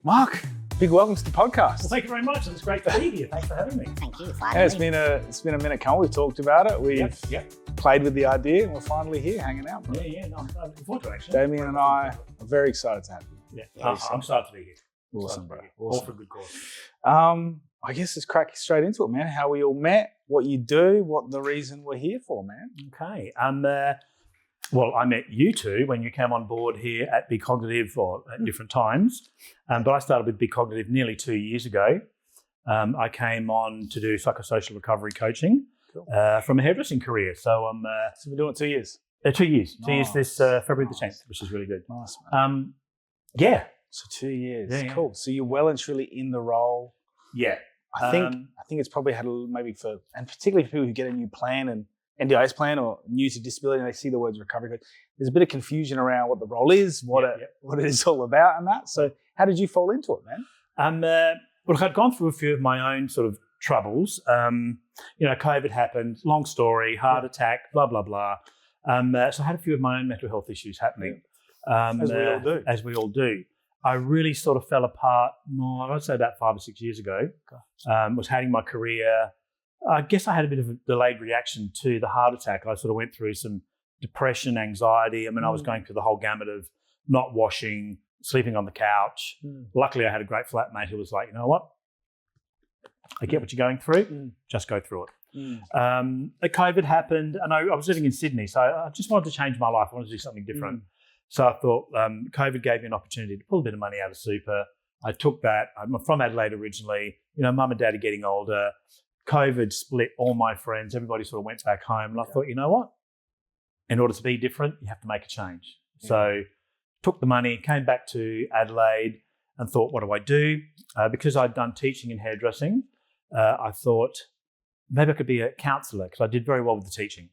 Mark, big welcome to the podcast. Well, thank you very much. It's great to be here. Thanks for having me. Thank you. Yeah, it's been a minute coming. We've talked about it. We've played with the idea, and we're finally here hanging out. Bro. No, I'm looking forward to it, actually. Damien and I are very excited to have you. Yeah, I'm excited to be here. Awesome, bro. All for a good cause. I guess let's crack straight into it, man. How we all met, what you do, what the reason we're here for, man. Okay. Well, I met you two when you came on board here at Be Cognitive, or at different times. But I started with Be Cognitive nearly 2 years ago. I came on to do psychosocial recovery coaching from a hairdressing career. So I'm. So we're doing it 2 years. 2 years. Nice. 2 years this February the 10th, which is really good. Nice, man. Yeah. So 2 years. Yeah. Cool. So you're well and truly in the role. Yeah. I think it's probably had and particularly for people who get a new plan and NDIS plan or new to disability and they see the words recovery coach, there's a bit of confusion around what the role is, what it is all about and that. So how did you fall into it, man? Well, I'd gone through a few of my own sort of troubles. COVID happened, long story, heart attack, blah, blah, blah. So I had a few of my own mental health issues happening. As we all do. As we all do. I really sort of fell apart, I'd say about 5 or 6 years ago. Was hating my career. I guess I had a bit of a delayed reaction to the heart attack. I sort of went through some depression, anxiety. I mean, I was going through the whole gamut of not washing, sleeping on the couch. Luckily, I had a great flatmate who was like, you know what? I get what you're going through. Just go through it. COVID happened, and I was living in Sydney, so I just wanted to change my life. I wanted to do something different. So I thought COVID gave me an opportunity to pull a bit of money out of super. I took that. I'm from Adelaide originally. Mum and dad are getting older. COVID split all my friends. Everybody sort of went back home. And I thought, you know what? In order to be different, you have to make a change. So took the money, came back to Adelaide and thought, what do I do? Because I'd done teaching in hairdressing, I thought maybe I could be a counsellor because I did very well with the teaching.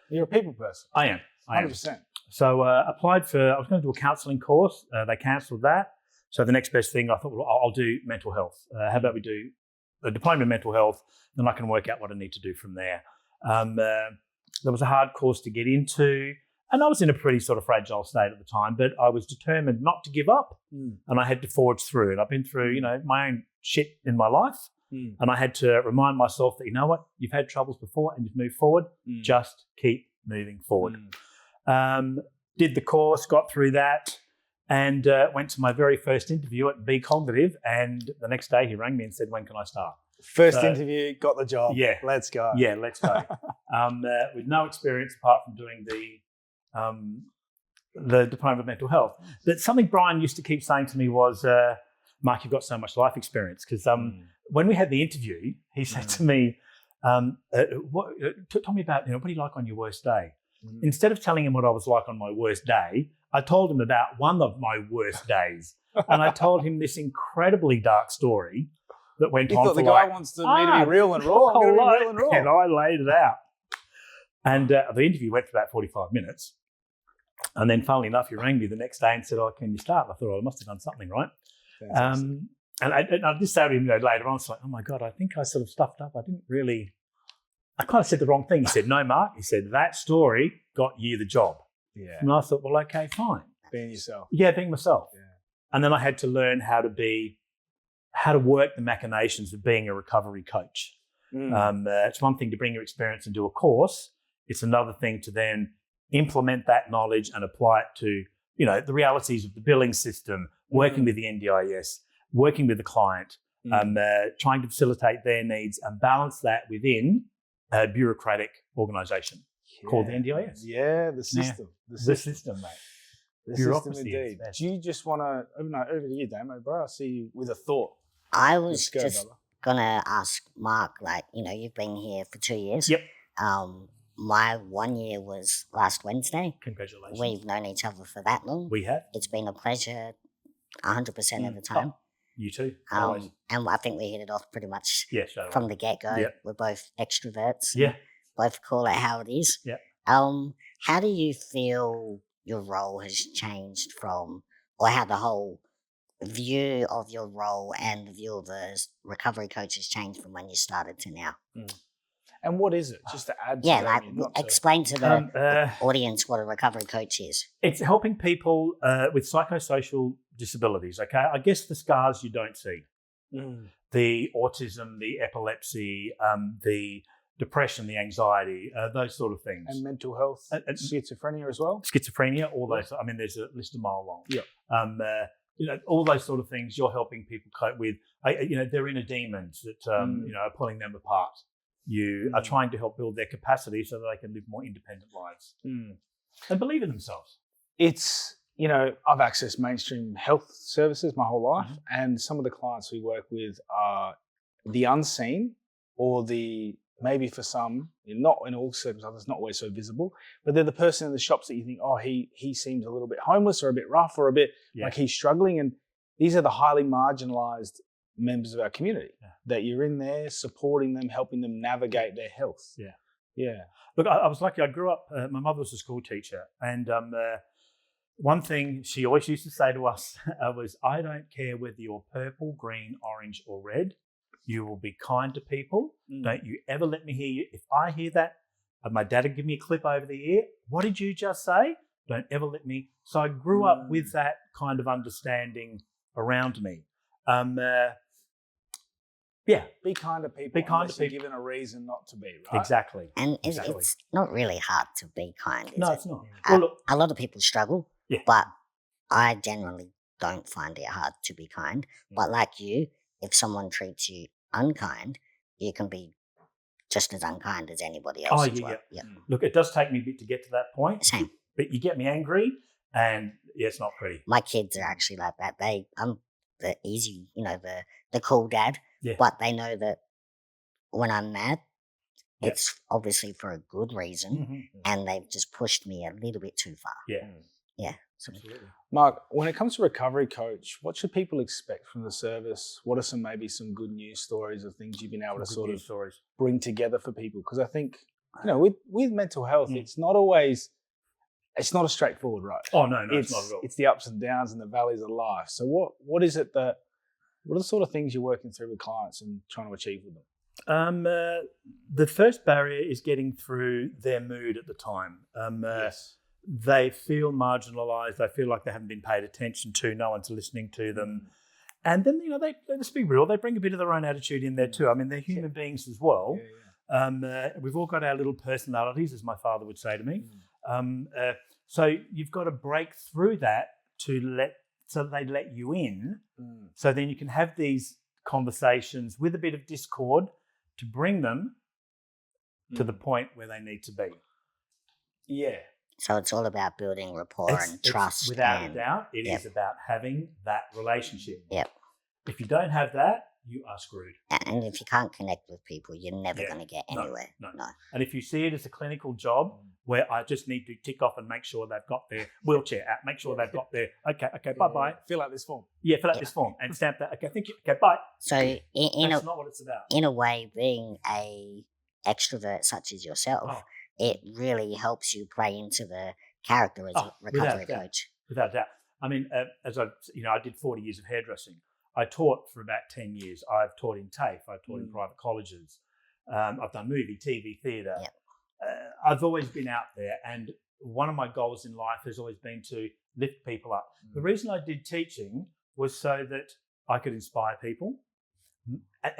You're a people person. I am. 100%. So I was going to do a counselling course. They cancelled that. So the next best thing, I thought, well, I'll do mental health. How about we do a diploma in mental health, then I can work out what I need to do from there. There was a hard course to get into, and I was in a pretty sort of fragile state at the time, but I was determined not to give up, and I had to forge through. And I've been through, my own shit in my life, and I had to remind myself that, you know what, you've had troubles before and you've moved forward, just keep moving forward. Did the course, got through that, and went to my very first interview at Be Cognitive. And the next day he rang me and said, when can I start? First interview, got the job. Yeah. Let's go. Yeah, let's go. With no experience apart from doing the diploma of mental health. But something Brian used to keep saying to me was, Mark, you've got so much life experience. Because when we had the interview, he said to me, tell me about, what do you like on your worst day? Instead of telling him what I was like on my worst day, I told him about one of my worst days. And I told him this incredibly dark story that went on for the guy wants me to be real and raw. And I laid it out. And the interview went for about 45 minutes. And then funnily enough, he rang me the next day and said, can you start? I thought, I must have done something right. And I just said to him later on, I was like, oh my God, I think I sort of stuffed up. I kind of said the wrong thing. He said, no, Mark. He said, that story got you the job. Yeah. And I thought, well, okay, fine. Being yourself. Yeah, being myself. Yeah. And then I had to learn how to work the machinations of being a recovery coach. It's one thing to bring your experience and do a course. It's another thing to then implement that knowledge and apply it to, the realities of the billing system, working with the NDIS, working with the client, trying to facilitate their needs and balance that within a bureaucratic organisation called the NDIS. Yeah, the system. The system, mate. The system indeed. Do you just want to, over to you, Damo, bro. I see you with a thought. I was just going to ask Mark, you've been here for 2 years. Yep. My 1 year was last Wednesday. Congratulations. We've known each other for that long. We have. It's been a pleasure 100% of the time. You too. And I think we hit it off pretty much from the get-go. Yep. We're both extroverts. Yeah. Both call it how it is. Yeah. How do you feel your role has changed or how the whole view of your role and the view of the recovery coach has changed from when you started to now? And what is it? Just to add to explain to the audience what a recovery coach is. It's helping people with psychosocial disabilities, okay? I guess the scars you don't see. Mm. The autism, the epilepsy, the depression, the anxiety, those sort of things. And mental health, schizophrenia as well. Schizophrenia, all those. I mean, there's a list a mile long. Yeah. All those sort of things you're helping people cope with. Their inner demons that are pulling them apart. You are trying to help build their capacity so that they can live more independent lives and believe in themselves. It's, I've accessed mainstream health services my whole life, and some of the clients we work with are the unseen, or the, maybe for some, not in all circumstances, not always so visible, but they're the person in the shops that you think, oh, he seems a little bit homeless or a bit rough or a bit like he's struggling. And these are the highly marginalized members of our community that you're in there supporting them, helping them navigate their health. Yeah. Look, I was lucky. I grew up, my mother was a school teacher, and one thing she always used to say to us was, I don't care whether you're purple, green, orange, or red. You will be kind to people. Don't you ever let me hear you. If I hear that, my dad would give me a clip over the ear. What did you just say? Don't ever let me. So I grew up with that kind of understanding around me. Be kind to people. Be kind to people. Given a reason not to be, right? Exactly. And it's not really hard to be kind, is it? No, it's not. A lot of people struggle, but I generally don't find it hard to be kind. But like you, if someone treats you unkind, you can be just as unkind as anybody else as well. Yeah. Look, it does take me a bit to get to that point. Same. But you get me angry, and it's not pretty. My kids are actually like that. I'm the easy, the cool dad. Yeah. But they know that when I'm mad, it's obviously for a good reason, and they've just pushed me a little bit too far. Yeah. Absolutely. Mark, when it comes to recovery coach, what should people expect from the service? What are maybe some good news stories of things you've been able to sort of bring together for people? Because I think, with mental health, it's not a straightforward road. Oh, no, it's not at all. It's the ups and downs and the valleys of life. So what is it what are the sort of things you're working through with clients and trying to achieve with them? The first barrier is getting through their mood at the time. They feel marginalised. They feel like they haven't been paid attention to. No one's listening to them. And then, let's be real, they bring a bit of their own attitude in there too. I mean, they're human beings as well. We've all got our little personalities, as my father would say to me. So you've got to break through that so they let you in. So then you can have these conversations with a bit of discord to bring them to the point where they need to be. Yeah. So it's all about building rapport and trust. Without a doubt, it is about having that relationship. Yep. If you don't have that, you are screwed. And if you can't connect with people, you're never going to get anywhere. No. And if you see it as a clinical job where I just need to tick off and make sure they've got their wheelchair out, make sure they've got their, okay, bye-bye. Fill out this form. Yeah, fill out this form and stamp that. Okay, thank you. Okay, bye. So that's not what it's about. In a way, being a extrovert such as yourself, it really helps you play into the character as a recovery coach. Without doubt. I mean, as I did 40 years of hairdressing. I taught for about 10 years. I've taught in TAFE. I've taught in private colleges. I've done movie, TV, theatre. Yep. I've always been out there. And one of my goals in life has always been to lift people up. The reason I did teaching was so that I could inspire people.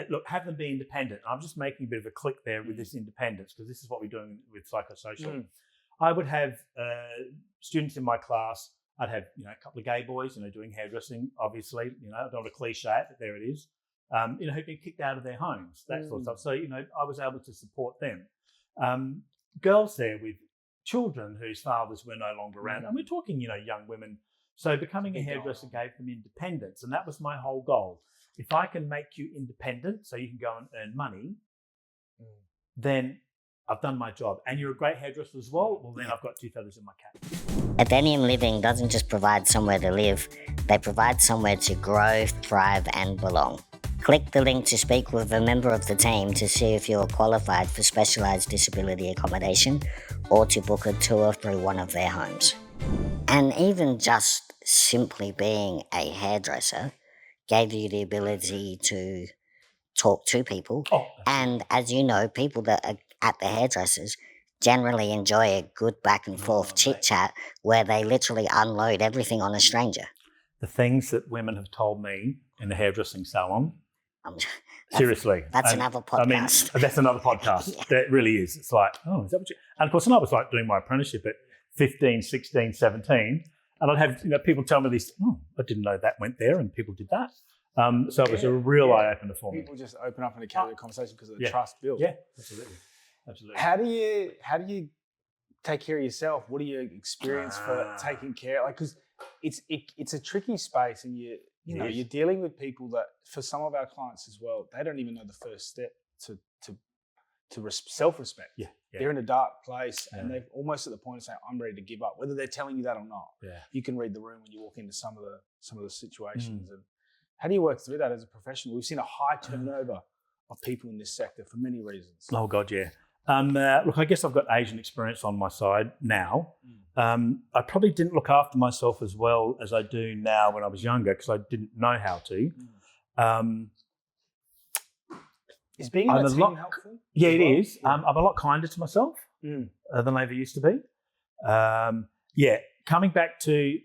Look, have them be independent. I'm just making a bit of a click there with this independence, because this is what we're doing with Psychosocial. I would have students in my class. I'd have a couple of gay boys, doing hairdressing. Obviously, I don't want to cliche it, but there it is. Who've been kicked out of their homes, that sort of stuff. So I was able to support them. Girls there with children whose fathers were no longer around, and we're talking young women. So becoming a hairdresser gave them independence, and that was my whole goal. If I can make you independent so you can go and earn money, then I've done my job. And you're a great hairdresser as well, then I've got two feathers in my cap. Athenium Living doesn't just provide somewhere to live, they provide somewhere to grow, thrive and belong. Click the link to speak with a member of the team to see if you're qualified for specialised disability accommodation or to book a tour through one of their homes. And even just simply being a hairdresser gave you the ability to talk to people. And as you know, people that are at the hairdressers generally enjoy a good back and forth chit chat where they literally unload everything on a stranger. the things that women have told me in the hairdressing salon. Um, Seriously. That's another podcast. I mean, that's another podcast. Yeah. That really is. It's like, oh, is that what you... And of course, I was like doing my apprenticeship at 15, 16, 17. And I'd have people tell me this, oh, I didn't know that went there and people did that. So it was a real eye-opener for me. People just open up in a casual conversation because of the Yeah. trust built. Yeah, absolutely. Absolutely. How do you take care of yourself? What do you experience for taking care? Like, because it's a tricky space, and you know you're dealing with people that, for some of our clients as well, they don't even know the first step to self-respect. Yeah. They're in a dark place, and they're almost at the point of saying, "I'm ready to give up." Whether they're telling you that or not, you can read the room when you walk into some of the situations. And how do you work through that as a professional? We've seen a high turnover of people in this sector for many reasons. Oh God, yeah. Look, I guess I've got Asian experience on my side now. I probably didn't look after myself as well as I do now when I was younger because I didn't know how to. Is being in a team helpful? Yeah, it is. I'm a lot kinder to myself than I ever used to be. Coming back to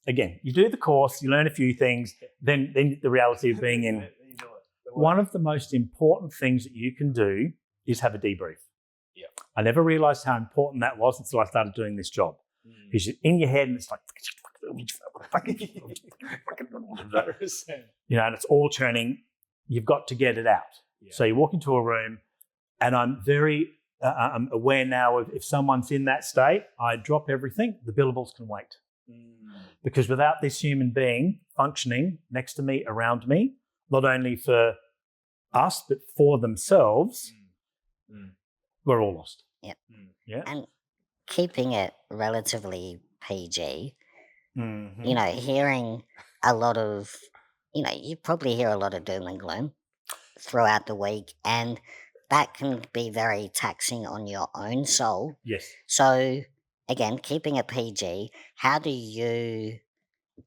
again, you do the course, you learn a few things, then the reality of being in. One of the most important things that you can do is have a debrief. Yeah. I never realised how important that was until I started doing this job. Because you're in your head and it's like, and it's all churning. You've got to get it out. Yeah. So you walk into a room, and I'm very I'm aware now of if someone's in that state, I drop everything. The billables can wait. Because without this human being functioning next to me, around me, not only for us, but for themselves, we're all lost. Yep. Yeah. And keeping it relatively PG, hearing a lot of, you probably hear a lot of doom and gloom throughout the week, and that can be very taxing on your own soul. Yes. So, again, keeping it PG, how do you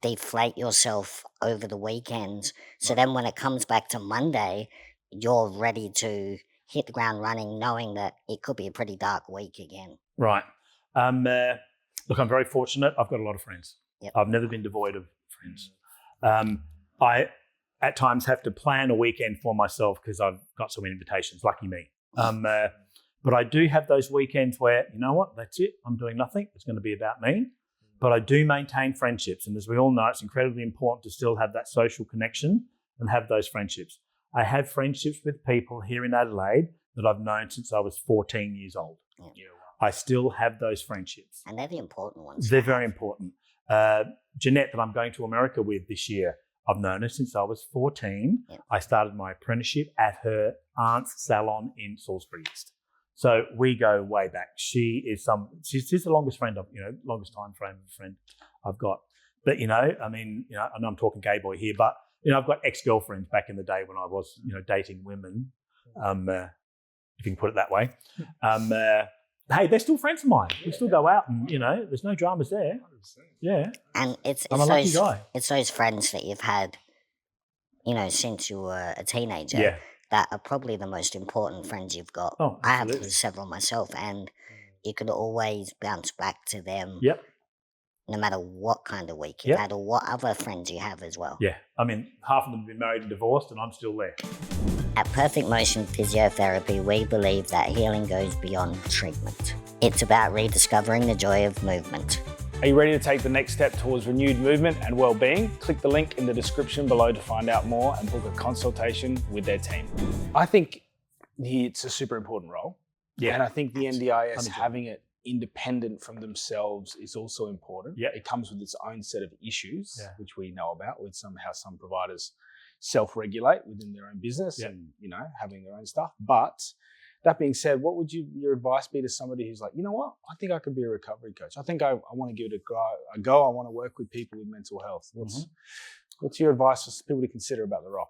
deflate yourself over the weekends so then when it comes back to Monday, you're ready to hit the ground running, knowing that it could be a pretty dark week again? Right. Look, I'm very fortunate. I've got a lot of friends. Yep. I've never been devoid of friends. I, at times, have to plan a weekend for myself because I've got so many invitations. Lucky me. But I do have those weekends where, you know what, that's it. I'm doing nothing. It's going to be about me. But I do maintain friendships. And as we all know, it's incredibly important to still have that social connection and have those friendships. I have friendships with people here in Adelaide that I've known since I was 14 years old. Yeah. I still have those friendships. And they're the important ones. They're very important. Jeanette, that I'm going to America with this year, I've known her since I was 14. Yep. I started my apprenticeship at her aunt's salon in Salisbury East. So we go way back. She's the longest friend longest time frame of friend I've got. But, I know I'm talking gay boy here, but, I've got ex-girlfriends back in the day when I was, dating women, if you can put it that way. Hey, they're still friends of mine. We still go out and, there's no dramas there. 100%. Yeah. And I'm a lucky guy. It's those friends that you've had, since you were a teenager that are probably the most important friends you've got. Oh, I have absolutely. several myself, and you could always bounce back to them. Yep. No matter what kind of week you've had or what other friends you have as well. Yeah. I mean, half of them have been married and divorced, and I'm still there. At Perfect Motion Physiotherapy, we believe that healing goes beyond treatment. It's about rediscovering the joy of movement. Are you ready to take the next step towards renewed movement and well-being? Click the link in the description below to find out more and book a consultation with their team. I think it's a super important role. Yeah. And I think the NDIS having it independent from themselves is also important. Yeah. It comes with its own set of issues, which we know about with how some providers self-regulate within their own business and, having their own stuff. But that being said, what would your advice be to somebody who's like, you know what, I think I could be a recovery coach. I think I want to give it a go. I want to work with people with mental health. What's your advice for people to consider about the role?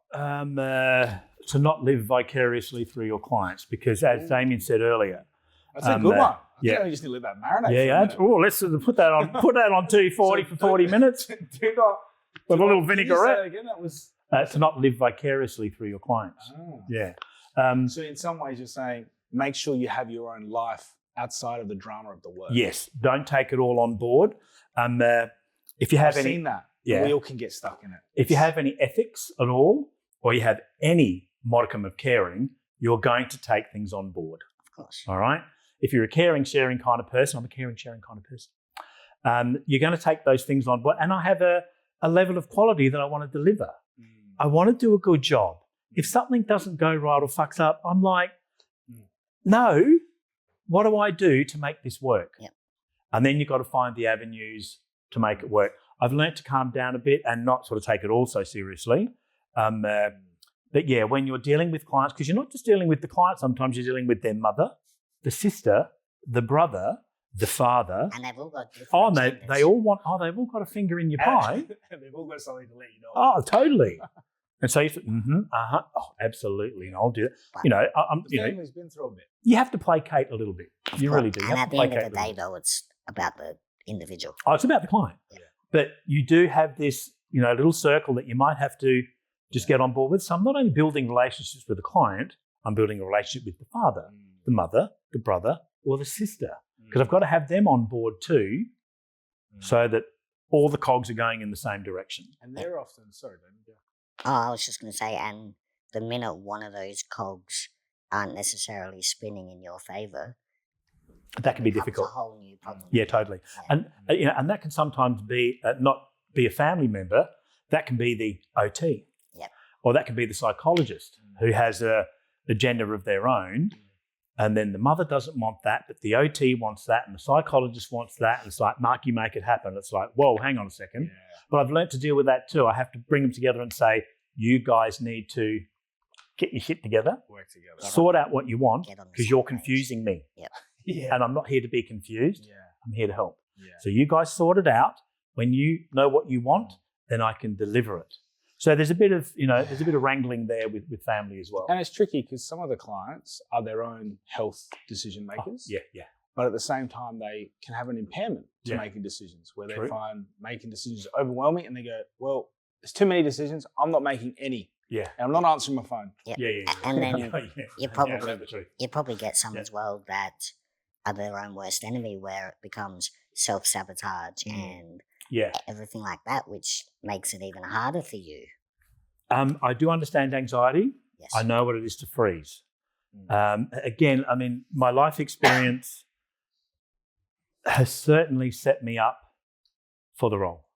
To not live vicariously through your clients, because as Damien said earlier, that's a good one. I think I just need to let that marinate. Let's put that on 240 for 40 minutes. Do not. With a little vinaigrette. Say that again? That was to not live vicariously through your clients. Oh. Yeah. So in some ways you're saying make sure you have your own life outside of the drama of the work. Yes. Don't take it all on board. If you have I've seen that. Yeah. We all can get stuck in it. If you have any ethics at all, or you have any modicum of caring, you're going to take things on board. Of course. All right? If you're a caring, sharing kind of person, I'm a caring, sharing kind of person, you're going to take those things on board. And I have a level of quality that I want to deliver. I want to do a good job. If something doesn't go right or fucks up, I'm like, no, what do I do to make this work? Yep. And then you've got to find the avenues to make it work. I've learned to calm down a bit and not sort of take it all so seriously. But yeah, when you're dealing with clients, because you're not just dealing with the client, sometimes you're dealing with their mother, the sister, the brother, the father. And they've all got different agendas. They all want, they've all got a finger in your pie. They've all got something to let you know. Oh, totally. And so you say, oh, absolutely, and I'll do it. But The family's been through a bit. You have to placate a little bit. You really do. You And have at to the end placate of the a day, little bit. though, it's about the individual. Oh, it's about the client. Yeah. But you do have this, little circle that you might have to just get on board with. So I'm not only building relationships with the client, I'm building a relationship with the father, the mother, the brother, or the sister. Because I've got to have them on board too, so that all the cogs are going in the same direction. And they're often, sorry, David. Oh, I was just going to say, and the minute one of those cogs aren't necessarily spinning in your favour, That can be becomes difficult. a whole new problem. Yeah, totally. Yeah. And that can sometimes be not be a family member. That can be the OT, or that can be the psychologist who has a agenda of their own, and then the mother doesn't want that, but the OT wants that, and the psychologist wants that. And it's like, Mark, you make it happen. It's like, whoa, hang on a second. Yeah. But I've learned to deal with that too. I have to bring them together and say, you guys need to get your shit together, Work together. sort out what you want, Get on the because same you're page. confusing me. Yeah. And I'm not here to be confused. Yeah. I'm here to help. Yeah. So you guys sort it out. When you know what you want, then I can deliver it. So there's a bit of, there's a bit of wrangling there with family as well. And it's tricky because some of the clients are their own health decision makers. Yeah. But at the same time, they can have an impairment to Yeah. making decisions where True. they find making decisions overwhelming and they go, well, there's too many decisions. I'm not making any. Yeah. And I'm not answering my phone. Yep. Yeah. And then Yeah. you probably Yeah, that's the truth. you probably get some Yeah. as well that are their own worst enemy, where it becomes self-sabotage and Yeah. everything like that, which makes it even harder for you. I do understand anxiety. Yes. I know what it is to freeze. Again, I mean, my life experience has certainly set me up for the role,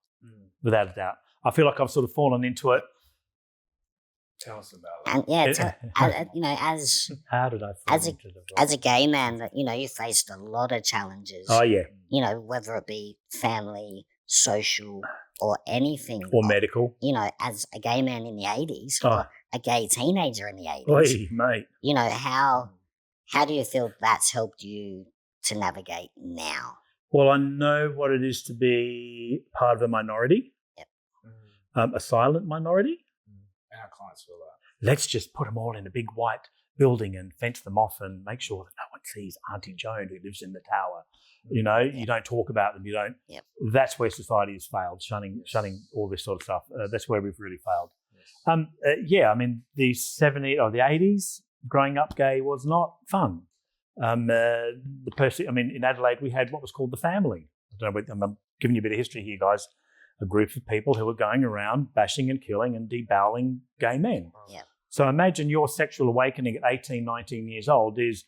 without a doubt. I feel like I've sort of fallen into it. Tell us about that. And yeah, it's Yeah. as How did I fall As a- into the role? as a gay man, that you faced a lot of challenges. Oh, yeah. Whether it be family, social, or anything. Or medical. As a gay man in the 80s, Oh. or a gay teenager in the 80s, Oi, mate. how do you feel that's helped you to navigate now? Well, I know what it is to be part of a minority, a silent minority. And our clients feel that. Let's just put them all in a big white building and fence them off and make sure that no one sees Auntie Joan who lives in the tower. You don't talk about them. You don't. Yep. That's where society has failed, shunning all this sort of stuff. That's where we've really failed. Yes. I mean, the 70s or the 80s, growing up gay was not fun. In Adelaide, we had what was called the family. I don't know, I'm giving you a bit of history here, guys. A group of people who were going around bashing and killing and deboweling gay men. Yeah. So imagine your sexual awakening at 18, 19 years old is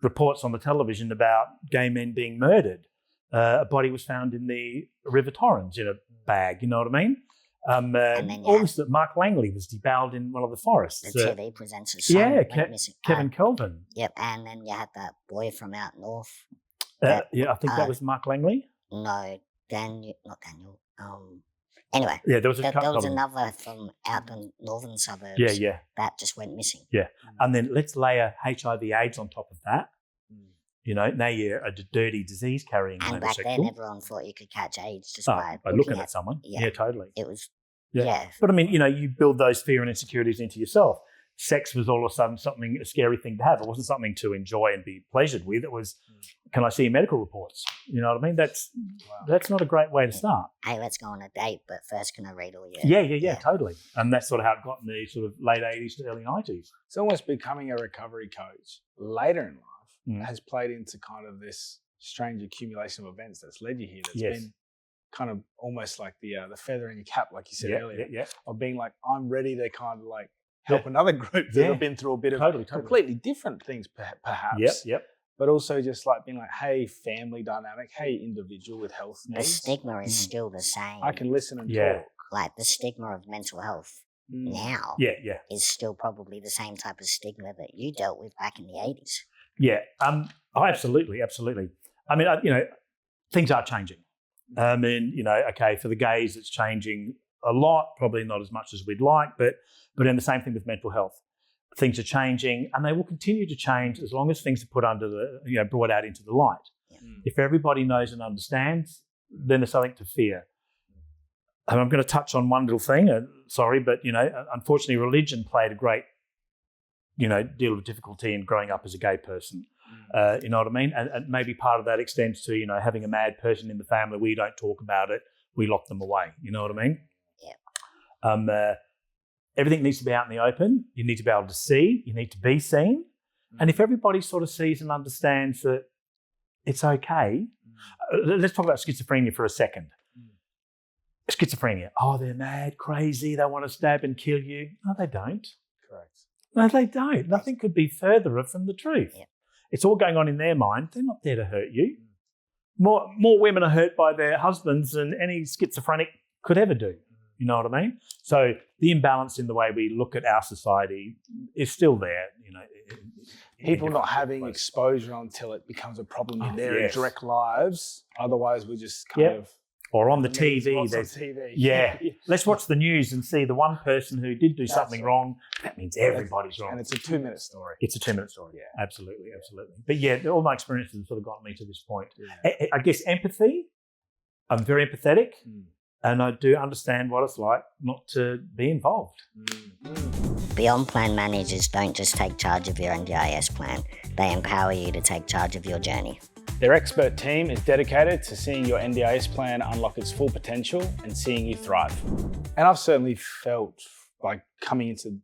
reports on the television about gay men being murdered. A body was found in the River Torrens in a bag, you know what I mean? That Mark Langley was deboweled in one of the forests. The TV presenter's son went missing. Kevin Kelvin. Yep, and then you had that boy from out north. I think that was Mark Langley. No, not Daniel. Anyway, Yeah, there was a there couple. was another from out the northern suburbs. Yeah. That just went missing. And then let's layer HIV/AIDS on top of that. Now you're a dirty disease carrying And back homosexual. then, everyone thought you could catch AIDS just by looking at someone. yeah. Yeah, totally. It was, Yeah. yeah. But I mean, you build those fear and insecurities into yourself. Sex was all of a sudden a scary thing to have. It wasn't something to enjoy and be pleasured with. It was, can I see your medical reports? You know what I mean? That's not a great way to start. Hey, let's go on a date, but first, can I read all your... Yeah, totally. And that's sort of how it got in the sort of late 80s to early 90s. It's almost becoming a recovery coach later in life has played into kind of this strange accumulation of events that's led you here. That's been kind of almost like the feather in your cap, like you said earlier, of being like, I'm ready to kind of like help another group that have been through a bit of completely different things, perhaps. But also just like being like, hey, family dynamic, hey, individual with health needs. The stigma is still the same. I can listen and talk. Like the stigma of mental health now is still probably the same type of stigma that you dealt with back in the 80s. Yeah, absolutely. I mean, things are changing. Okay, for the gays, it's changing a lot, probably not as much as we'd like, but then the same thing with mental health. Things are changing, and they will continue to change as long as things are put under brought out into the light. If everybody knows and understands, then there's something to fear. And I'm going to touch on one little thing. Sorry, but unfortunately, religion played a great, deal of difficulty in growing up as a gay person. You know what I mean? And maybe part of that extends to having a mad person in the family. We don't talk about it. We lock them away. You know what I mean? Yeah. Everything needs to be out in the open. You need to be able to see. You need to be seen. And if everybody sort of sees and understands that it's okay, let's talk about schizophrenia for a second. Schizophrenia. Oh, they're mad, crazy. They want to stab and kill you. No, they don't. Correct. No, they don't. Nothing could be further from the truth. Yeah. It's all going on in their mind. They're not there to hurt you. More women are hurt by their husbands than any schizophrenic could ever do. You know what I mean? So the imbalance in the way we look at our society is still there. People not having exposure until it becomes a problem in their direct lives. Otherwise, we just kind of... Or on the TV. There's TV. Yeah. Let's watch the news and see the one person who did do something wrong. That means everybody's wrong. And it's a 2-minute story. It's a 2-minute story. Yeah. Absolutely. But all my experiences have sort of gotten me to this point. Yeah. I guess empathy. I'm very empathetic. And I do understand what it's like not to be involved. Beyond Plan managers don't just take charge of your NDIS plan. They empower you to take charge of your journey. Their expert team is dedicated to seeing your NDIS plan unlock its full potential and seeing you thrive. And I've certainly felt like coming into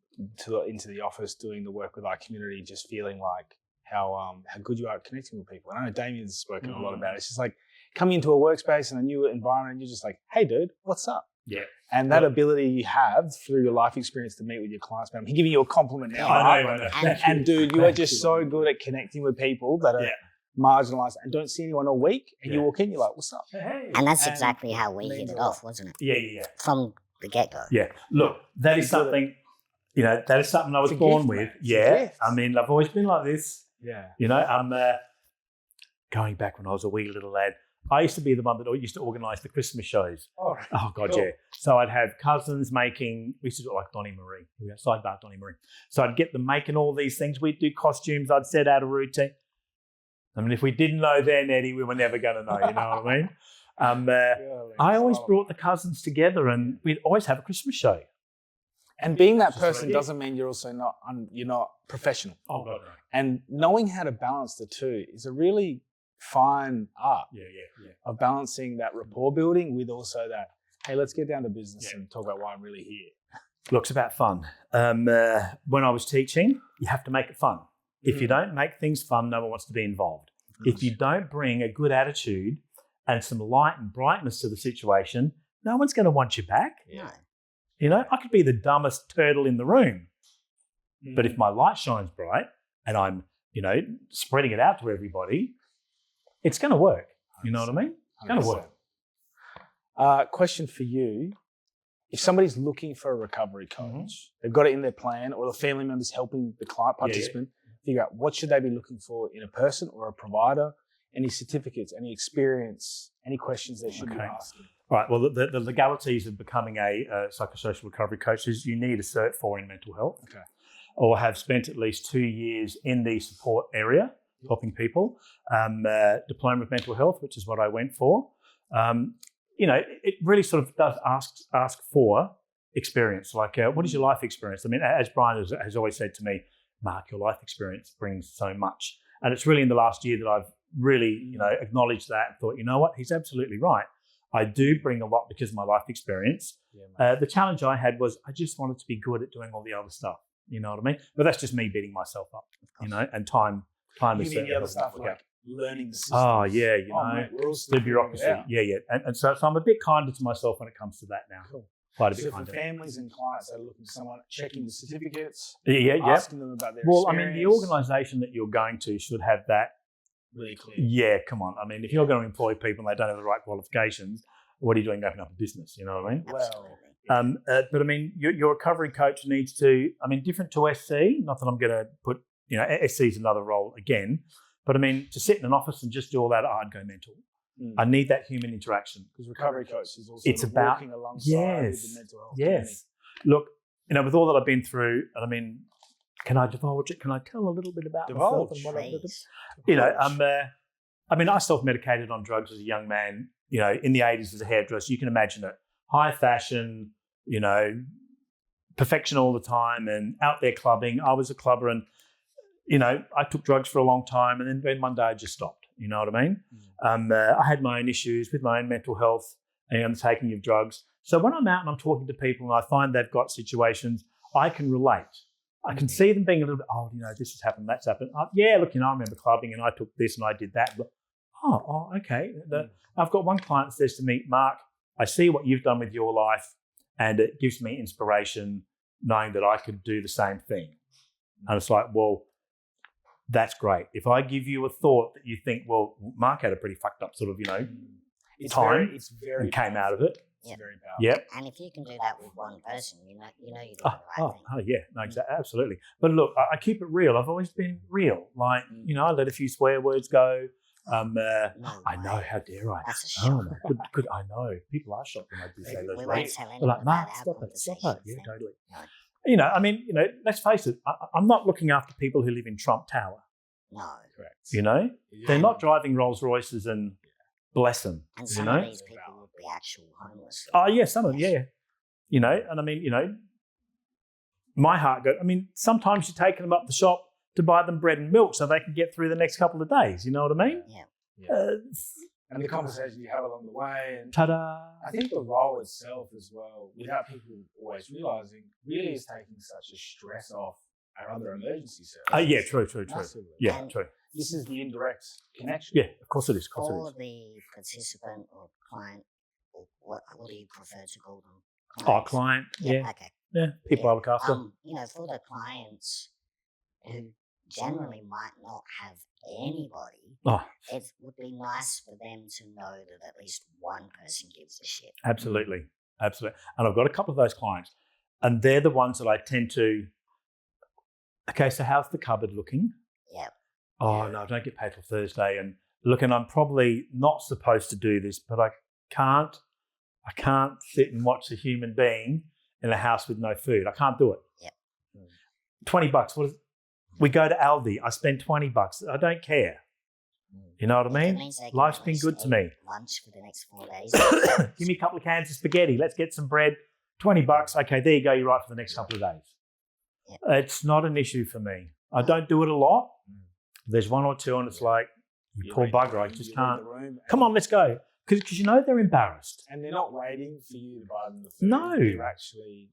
the office, doing the work with our community, just feeling like how good you are at connecting with people. And I know Damien's spoken a lot about it. It's just like coming into a workspace and a new environment, and you're just like, hey, dude, what's up? Yeah. And that ability you have through your life experience to meet with your clients, man. I'm giving you a compliment now. I know. And dude, you are just so good at connecting with people that are marginalised and don't see anyone all week. And you walk in, you're like, what's up? Hey. And that's exactly how we hit it off, wasn't it? Yeah. From the get-go. Yeah. Look, that is something, that is something I was born with. Yeah. I mean, I've always been like this. Yeah. I'm going back when I was a wee little lad. I used to be the one that used to organise the Christmas shows. Oh God, yeah. So I'd have cousins we used to do it like Donnie Marie. We had sidebar Donnie Marie. So I'd get them making all these things. We'd do costumes. I'd set out a routine. I mean, if we didn't know then, Eddie, we were never going to know, you know what I mean? I always brought the cousins together and we'd always have a Christmas show. And being that person doesn't mean you're also not professional. Oh, God, no. And knowing how to balance the two is a really fine art of balancing that rapport building with also that, hey, let's get down to business and talk about why I'm really here. Look, it's about fun. When I was teaching, you have to make it fun. If you don't make things fun, no one wants to be involved. If you don't bring a good attitude and some light and brightness to the situation, no one's going to want you back. Yeah. I could be the dumbest turtle in the room, but if my light shines bright and I'm, spreading it out to everybody, it's going to work. You know what I mean? It's going to work. Question for you. If somebody's looking for a recovery coach, they've got it in their plan, or the family member's helping the client participant figure out what should they be looking for in a person or a provider, any certificates, any experience, any questions they should be asking. Right. Well, the legalities of becoming a psychosocial recovery coach is you need a Cert 4 in mental health or have spent at least 2 years in the support area helping people. Diploma of mental health, which is what I went for. It really sort of does ask for experience. Like, what is your life experience? I mean, as Brian has always said to me, Mark, your life experience brings so much. And it's really in the last year that I've really, acknowledged that and thought, you know what, he's absolutely right. I do bring a lot because of my life experience. The challenge I had was I just wanted to be good at doing all the other stuff. You know what I mean? But that's just me beating myself up, and time is the other stuff like learning the system. Oh, yeah, you know, mate, we're all still the bureaucracy. figuring it out. Yeah. And so I'm a bit kinder to myself when it comes to that now. Cool. Quite a So bit for kinder. families and clients that are looking for someone, checking the certificates, Yeah. asking them about their Well, I experience. mean, the organisation that you're going to should have that. Really clear. Yeah, come on. I mean, if you're going to employ people and they don't have the right qualifications, what are you doing opening up a business? You know what I mean? Absolutely. But I mean, your recovery coach needs to, I mean, different to SC, not that I'm going to put, you know, SC is another role again, but I mean, to sit in an office and just do all that, I'd go mental. I need that human interaction. Because recovery coach is also It's about- walking alongside with the mental health journey. Look, you know, with all that I've been through, and I mean, can I divulge it? Can I tell a little bit about myself and what I've done? Please. You know, I mean, I self-medicated on drugs as a young man, you know, in the 80s as a hairdresser. You can imagine it. High fashion, you know, perfection all the time and out there clubbing. I was a clubber and, you know, I took drugs for a long time and then one day I just stopped. You know what I mean? I had my own issues with my own mental health and the taking of drugs. So when I'm out and I'm talking to people and I find they've got situations, I can relate. I can see them being a little bit, oh, you know, this has happened, that's happened. Yeah, look, you know, I remember clubbing and I took this and I did that. But, oh, okay. I've got one client that says to me, Mark, I see what you've done with your life and it gives me inspiration knowing that I could do the same thing. And it's like, well, that's great. If I give you a thought that you think, well, Mark had a pretty fucked up sort of, you know, time it's very and came out of it. It's Yep. very powerful. Yep. And if you can do that with one person, you know you're doing the right thing. Yeah, no, exactly, absolutely. But look, I keep it real. I've always been real. Like, you know, I let a few swear words go. I know, how dare I? That's a Oh, shock. no, good. I know. People are shocked when I do say those We words. won't tell They're anyone like, about Mark, our stop it. conversations. Yeah, then. totally. No. You know, I mean, you know, let's face it. I'm not looking after people who live in Trump Tower. No. Correct. You know, Yeah. they're not driving Rolls Royces and bless them. And You some know? of these people would be actual homeless. Oh, yeah, some of them, yeah. You know, and I mean, you know, my heart goes, I mean, sometimes you're taking them up the shop to buy them bread and milk so they can get through the next couple of days. You know what I mean? Yeah. And the conversation you have along the way. And Ta-da. I think the role itself as well, without people always realising, really is taking such a stress off our other emergency services. Yeah, true. Massively. Yeah, And- true. This is the indirect connection. Yeah, of course it is. Of course For it is. the participant or client, or what do you prefer to call them? Oh, client. Yeah. Okay. Yeah. People I look after. You know, for the clients who generally might not have anybody, Oh, it would be nice for them to know that at least one person gives a shit. absolutely. Absolutely. And I've got a couple of those clients, and they're the ones that I tend to, okay, so how's the cupboard looking? Yeah. Oh, no, I don't get paid till Thursday. And look, and I'm probably not supposed to do this, but I can't sit and watch a human being in a house with no food. I can't do it. Yep. $20. We go to Aldi. I spend $20. I don't care. You know what I If it mean? means they can Life's at been least good to eat me. Lunch for the next 4 days. Give me a couple of cans of spaghetti. Let's get some bread. $20. Okay, there you go. You're right for the next couple of days. Yep. It's not an issue for me. I don't do it a lot. There's one or two, and it's like, you poor read bugger, the I room, just you read can't. the room, Come on, let's go. Because you know they're embarrassed. And they're not waiting for you to buy them the food. No. They're actually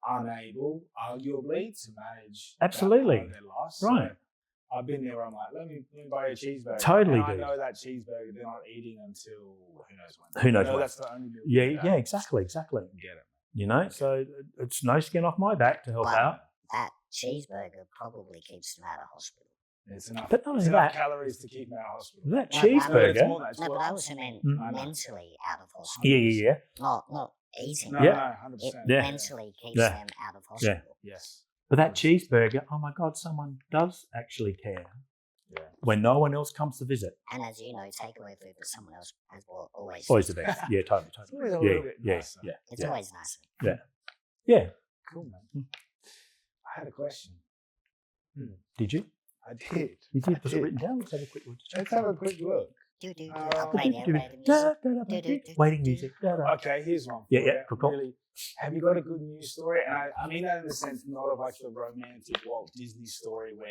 unable, arguably, to manage Absolutely. that part of their life. Right. So I've been there where I'm like, let me buy you a cheeseburger. Totally, and I dude. know that cheeseburger they're not eating until who knows when. Who knows I know when. that's the only meal. Yeah, you yeah, have. exactly. Get it. You know, so it's no skin off my back to help Wow. out. That cheeseburger probably keeps them out of hospital. It's enough. But not it's only enough that- calories to keep them out of hospital. That No, but I mean, It's cheeseburger. more than that. It's No, but what- I also meant Mm. I know. mentally out of hospital. Yeah. Not eating. No, Yeah. no, 100%. It Yeah. mentally keeps Yeah. them out of hospital. Yes. But that cheeseburger, oh my God, someone does actually care Yeah. when no one else comes to visit. And as you know, takeaway food that someone else has always. Always the best. Yeah, totally. It's always a Yeah, little bit yeah, nicer. yeah. It's yeah. always nicer. Yeah. Cool, man. I had a question. Did you? I did. You did? I Was it written down? Let's have a quick look. Let's have a quick look. I'll play the elevator music. Waiting music. Okay, here's one. Yeah, for yeah, you. cool. Really, have you got a good news story? And I mean that in the sense not of like the romantic Walt Disney story where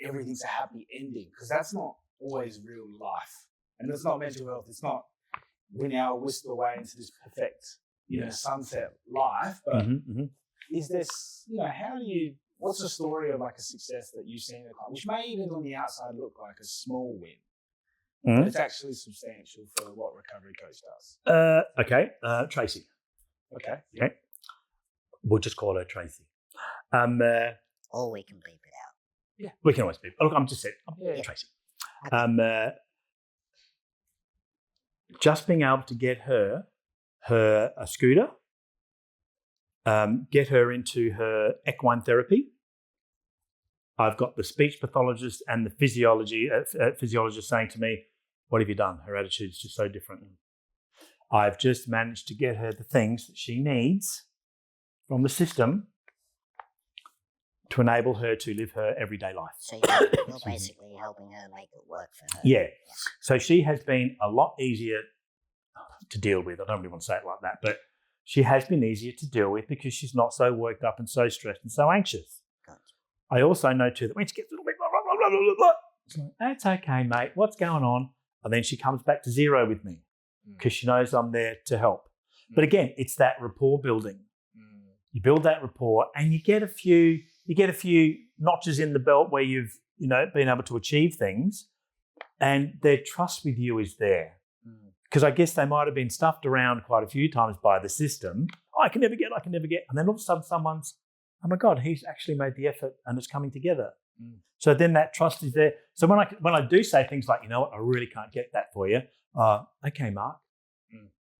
everything's a happy ending, because that's not always real life. And it's not mental health. It's not we now whisk away into this perfect, sunset life. But is this, what's the story of like a success that you've seen in a client, which may even on the outside look like a small win, It's actually substantial for what recovery coach does. Okay, Tracy. Okay. Okay. We'll just call her Tracy. Or we can beep it out. Yeah, we can always beep. Look, I'm just saying, Tracy. Just being able to get her a scooter, get her into her equine therapy. I've got the speech pathologist and the physiologist saying to me, "What have you done?" Her attitude is just so different. I've just managed to get her the things that she needs from the system to enable her to live her everyday life. So you're basically helping her make it work for her. Yeah. So she has been a lot easier to deal with. I don't really want to say it like that, but she has been easier to deal with because she's not so worked up and so stressed and so anxious. Gotcha. I also know too that when she gets a little bit blah, blah, blah, blah, blah, blah, it's like, that's okay, mate. What's going on? And then she comes back to zero with me because she knows I'm there to help. But again, it's that rapport building. You build that rapport and you get a few notches in the belt where you've, been able to achieve things and their trust with you is there. Because I guess they might have been stuffed around quite a few times by the system. I can never get. And then all of a sudden someone's, oh my God, he's actually made the effort and it's coming together. So then that trust is there. So when I do say things like, you know what, I really can't get that for you. Okay, Mark.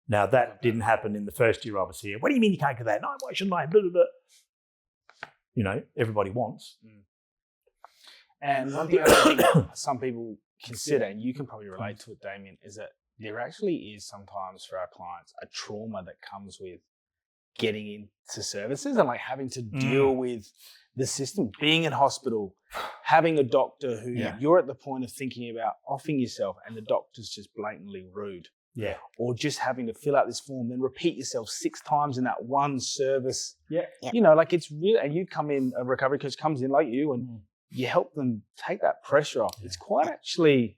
Now that didn't happen in the first year I was here. What do you mean you can't get that? No, why shouldn't I? Blah, blah, blah. Everybody wants. And one thing I think some people consider, and you can probably relate to it, Damien, is that there actually is sometimes for our clients a trauma that comes with getting into services and like having to deal with the system, being in hospital, having a doctor who you're at the point of thinking about offing yourself and the doctor's just blatantly rude. Yeah. Or just having to fill out this form, then repeat yourself 6 times in that one service. Yeah. Like it's real. And you come in, a recovery coach comes in like you and you help them take that pressure off. It's quite actually,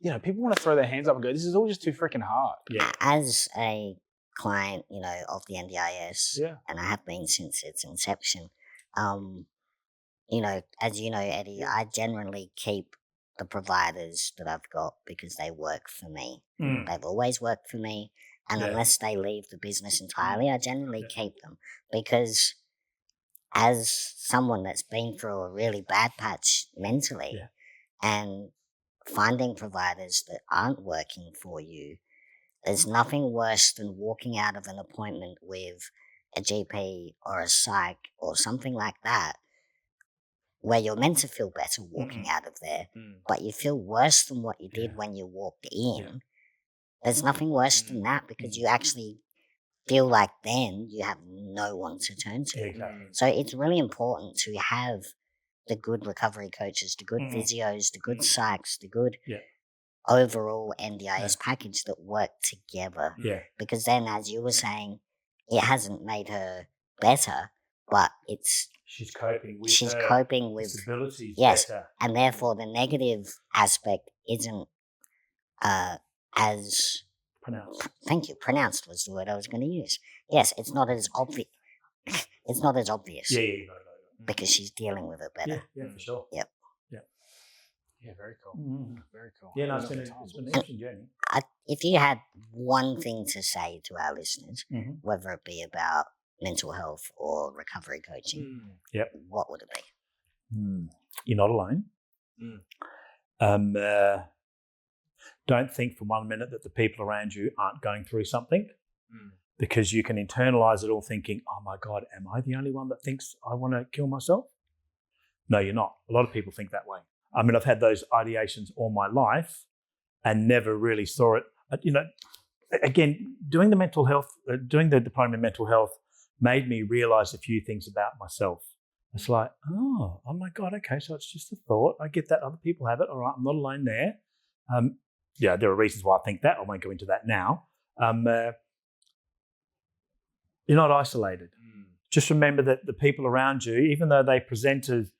people want to throw their hands up and go, this is all just too freaking hard. Yeah. As a client, of the NDIS, and I have been since its inception, as you know, Eddie, I generally keep the providers that I've got because they work for me. They've always worked for me. And unless they leave the business entirely, I generally keep them because as someone that's been through a really bad patch mentally and finding providers that aren't working for you, there's nothing worse than walking out of an appointment with a GP or a psych or something like that where you're meant to feel better walking out of there, but you feel worse than what you did when you walked in. There's nothing worse than that because you actually feel like then you have no one to turn to. Exactly. So it's really important to have the good recovery coaches, the good physios, the good psychs, the good overall NDIS package that work together. Yeah. Because then, as you were saying, it hasn't made her better, but she's coping with disabilities. Yes, better. And therefore the negative aspect isn't as pronounced. Thank you. Pronounced was the word I was going to use. Yes, it's not as obvious. It's not as obvious. Yeah. Because she's dealing with it better. Yeah, for sure. Yep. Yeah, very cool. Very cool. Yeah, no, it's been an interesting journey. If you had one thing to say to our listeners, whether it be about mental health or recovery coaching, what would it be? You're not alone. Don't think for 1 minute that the people around you aren't going through something because you can internalize it all thinking, oh my God, am I the only one that thinks I want to kill myself? No, you're not. A lot of people think that way. I mean, I've had those ideations all my life and never really saw it. Again, doing the mental health, doing the diploma in mental health made me realize a few things about myself. It's like, oh my God, okay, so it's just a thought. I get that other people have it. All right, I'm not alone there. There are reasons why I think that. I won't go into that now. You're not isolated. Just remember that the people around you, even though they present as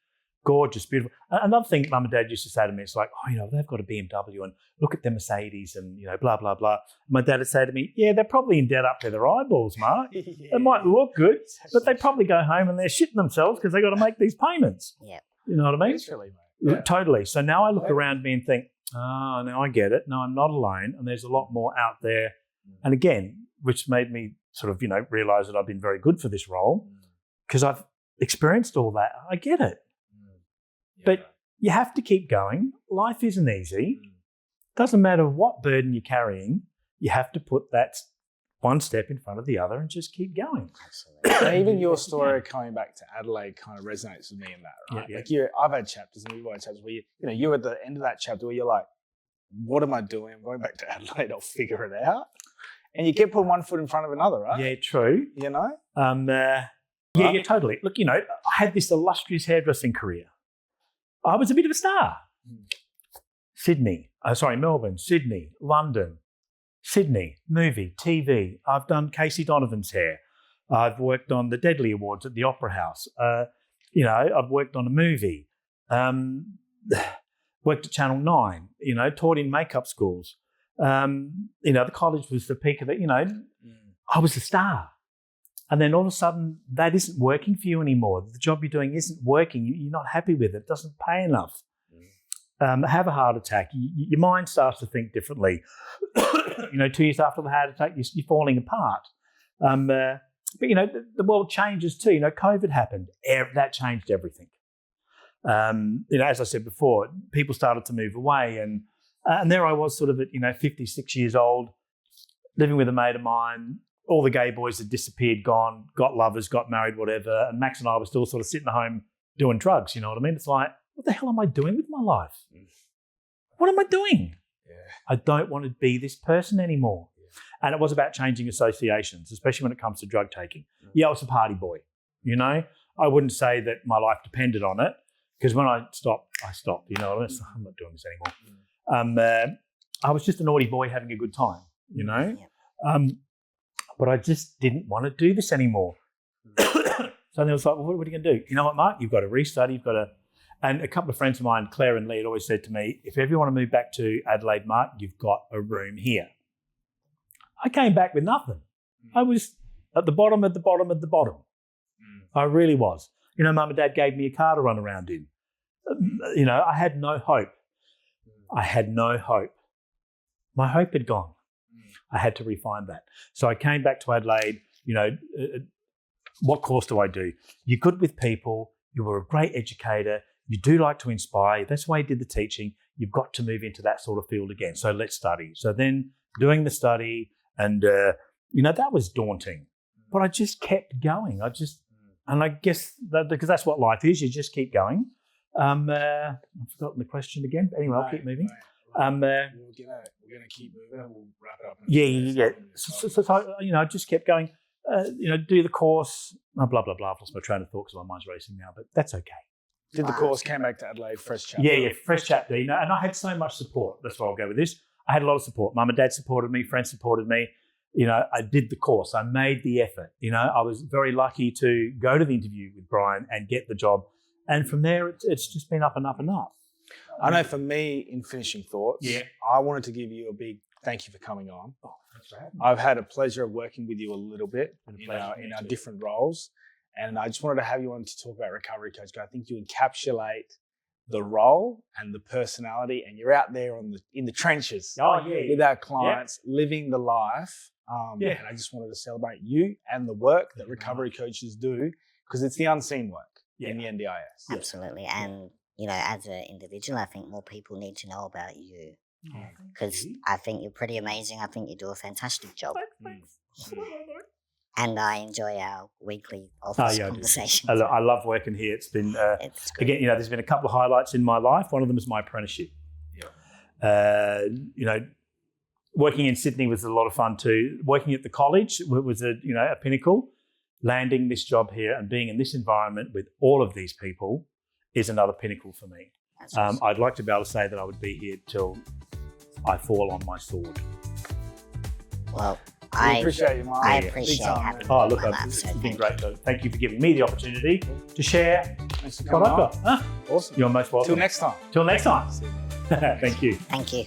gorgeous, beautiful. Another thing Mum and Dad used to say to me, it's like, they've got a BMW and look at their Mercedes and, blah, blah, blah. My dad would say to me, they're probably in debt up to their eyeballs, Mark. They might look good, but they probably go home and they're shitting themselves because they got to make these payments. Yeah. You know what I mean? Literally, mate. Totally. So now I look around me and think, Oh, no, I get it. No, I'm not alone. And there's a lot more out there. And again, which made me sort of, realise that I've been very good for this role because I've experienced all that. I get it. But you have to keep going. Life isn't easy. Doesn't matter what burden you're carrying. You have to put that one step in front of the other and just keep going. Absolutely. And even your story coming back to Adelaide kind of resonates with me in that, right? Yeah. Like I've had chapters and we've all had chapters where you're at the end of that chapter where you're like, what am I doing? I'm going back to Adelaide. I'll figure it out. And you keep putting one foot in front of another, right? Yeah, true. Yeah, totally. Look, I had this illustrious hairdressing career. I was a bit of a star. Melbourne, Sydney, London, Sydney, movie, TV. I've done Casey Donovan's hair. I've worked on the Deadly Awards at the Opera House. I've worked on a movie. Worked at Channel 9, taught in makeup schools. The college was the peak of it, I was a star. And then all of a sudden, that isn't working for you anymore. The job you're doing isn't working. You're not happy with it. It doesn't pay enough. Have a heart attack. Your mind starts to think differently. 2 years after the heart attack, you're falling apart. But the world changes too. COVID happened. That changed everything. As I said before, people started to move away, and there I was, sort of at 56 years old, living with a mate of mine. All the gay boys had disappeared, gone, got lovers, got married, whatever. And Max and I were still sort of sitting at home doing drugs. You know what I mean? It's like, what the hell am I doing with my life? What am I doing? Yeah. I don't want to be this person anymore. And it was about changing associations, especially when it comes to drug taking. Yeah, I was a party boy. I wouldn't say that my life depended on it, because when I stopped. I'm not doing this anymore. I was just a naughty boy having a good time. But I just didn't want to do this anymore. So then I was like, well, what are you going to do? You know what, Mark? You've got to restudy. And a couple of friends of mine, Claire and Lee, had always said to me, if ever you want to move back to Adelaide, Mark, you've got a room here. I came back with nothing. I was at the bottom of the bottom of the bottom. I really was. Mum and Dad gave me a car to run around in. I had no hope. My hope had gone. I had to refine that. So I came back to Adelaide. What course do I do? You're good with people. You were a great educator. You do like to inspire. That's why you did the teaching. You've got to move into that sort of field again. So let's study. So then doing the study, and that was daunting. But I just kept going. And I guess because that's what life is. You just keep going. I've forgotten the question again. But anyway, I'll keep moving. We're gonna keep moving. We'll wrap it up. Yeah. So I just kept going. Do the course. Blah blah blah. I've lost my train of thought because my mind's racing now. But that's okay. Did the course, came back to Adelaide, fresh chapter. Yeah, fresh chapter. And I had so much support. That's why I'll go with this. I had a lot of support. Mum and Dad supported me. Friends supported me. I did the course. I made the effort. I was very lucky to go to the interview with Brian and get the job. And from there, it's just been up and up and up. I know for me, in finishing thoughts, yeah, I wanted to give you a big thank you for coming on. Oh, thanks for having me. I've had a pleasure of working with you a little bit in our too. different roles. And I just wanted to have you on to talk about Recovery Coach, because I think you encapsulate the role and the personality, and you're out there in the trenches with our clients, living the life. And I just wanted to celebrate you and the work that recovery coaches do, because it's the unseen work in the NDIS. Absolutely. And, as an individual, I think more people need to know about you, because I think you're pretty amazing. I think you do a fantastic job. Thanks. And I enjoy our weekly office conversations. I love working here. It's been, again, there's been a couple of highlights in my life. One of them is my apprenticeship. Working in Sydney was a lot of fun too. Working at the college was a pinnacle. Landing this job here and being in this environment with all of these people is another pinnacle for me. Awesome. I'd like to be able to say that I would be here till I fall on my sword. Well, I appreciate you, Mark. I appreciate having you. Oh, look, it's been great. So thank you for giving me the opportunity to share what I've got. Awesome. You're most welcome. Till next time. Thank you. Thank you.